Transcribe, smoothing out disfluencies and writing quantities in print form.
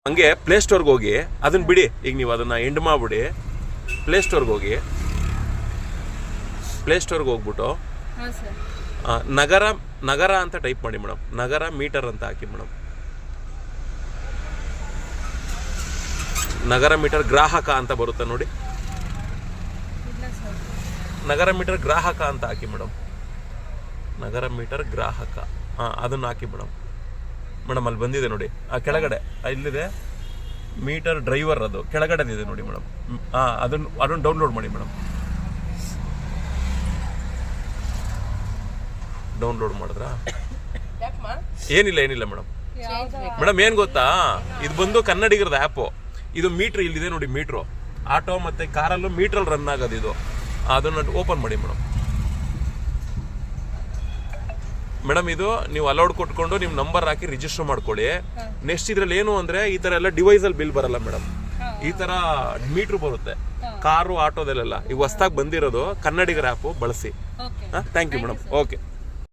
ಹಂಗೆ ಪ್ಲೇಸ್ಟೋರ್ಗೆ ಹೋಗಿ ಅದನ್ನ ಬಿಡಿ. ಈಗ ನೀವು ಅದನ್ನ ಎಂಡ್ ಮಾಡ್ಬಿಡಿ. ಪ್ಲೇಸ್ಟೋರ್ಗೆ ಹೋಗಿ, ಪ್ಲೇಸ್ಟೋರ್ಗೆ ಹೋಗ್ಬಿಟ್ಟು ನಗರ ನಗರ ಅಂತ ಟೈಪ್ ಮಾಡಿ ಮೇಡಮ್. ನಗರ ಮೀಟರ್ ಅಂತ ಹಾಕಿ ಮೇಡಮ್. ನಗರ ಮೀಟರ್ ಗ್ರಾಹಕ ಅಂತ ಬರುತ್ತೆ ನೋಡಿ. ನಗರ ಮೀಟರ್ ಗ್ರಾಹಕ ಅಂತ ಹಾಕಿ ಮೇಡಮ್. ನಗರ ಮೀಟರ್ ಗ್ರಾಹಕ, ಅದನ್ನು ಹಾಕಿ ಮೇಡಮ್. ಮೇಡಮ್ ಅಲ್ಲಿ ಬಂದಿದೆ ನೋಡಿ, ಆ ಕೆಳಗಡೆ ಇಲ್ಲಿದೆ ಮೀಟರ್ ಡ್ರೈವರ್, ಅದು ಕೆಳಗಡೆ ಇದೆ ನೋಡಿ ಮೇಡಮ್. ಅದನ್ನು ಡೌನ್ಲೋಡ್ ಮಾಡಿ ಮೇಡಮ್. ಡೌನ್ಲೋಡ್ ಮಾಡಿದ್ರಾ? ಏನಿಲ್ಲ ಮೇಡಮ್. ಮೇಡಮ್ ಏನ್ ಗೊತ್ತಾ, ಇದು ಬಂದು ಕನ್ನಡಿಗರದ ಆ್ಯಪು. ಇದು ಮೀಟ್ರ್ ಇಲ್ಲಿದೆ ನೋಡಿ, ಮೀಟ್ರು ಆಟೋ ಮತ್ತೆ ಕಾರಲ್ಲೂ ಮೀಟ್ರಲ್ಲಿ ರನ್ ಆಗೋದು ಇದು. ಅದನ್ನು ಓಪನ್ ಮಾಡಿ ಮೇಡಮ್. ಮೇಡಮ್ ಇದು ನೀವು ಅಲೌಡ್ ಕೊಟ್ಕೊಂಡು ನಿಮ್ಮ ನಂಬರ್ ಹಾಕಿ ರಿಜಿಸ್ಟರ್ ಮಾಡ್ಕೊಳ್ಳಿ. ನೆಕ್ಸ್ಟ್ ಇದ್ರಲ್ಲಿ ಏನು ಅಂದ್ರೆ ಈ ತರ ಎಲ್ಲ ಡಿವೈಸ್ ಅಲ್ಲಿ ಬಿಲ್ ಬರಲ್ಲ ಮೇಡಮ್. ಈ ತರ ಮೀಟ್ರ್ ಬರುತ್ತೆ ಕಾರು ಆಟೋದಲ್ಲೆಲ್ಲ. ಈಗ ಹೊಸದಾಗಿ ಬಂದಿರೋದು ಕನ್ನಡಿಗರ ಆ್ಯಪು ಬಳಸಿ. Thank you madam. ಓಕೆ.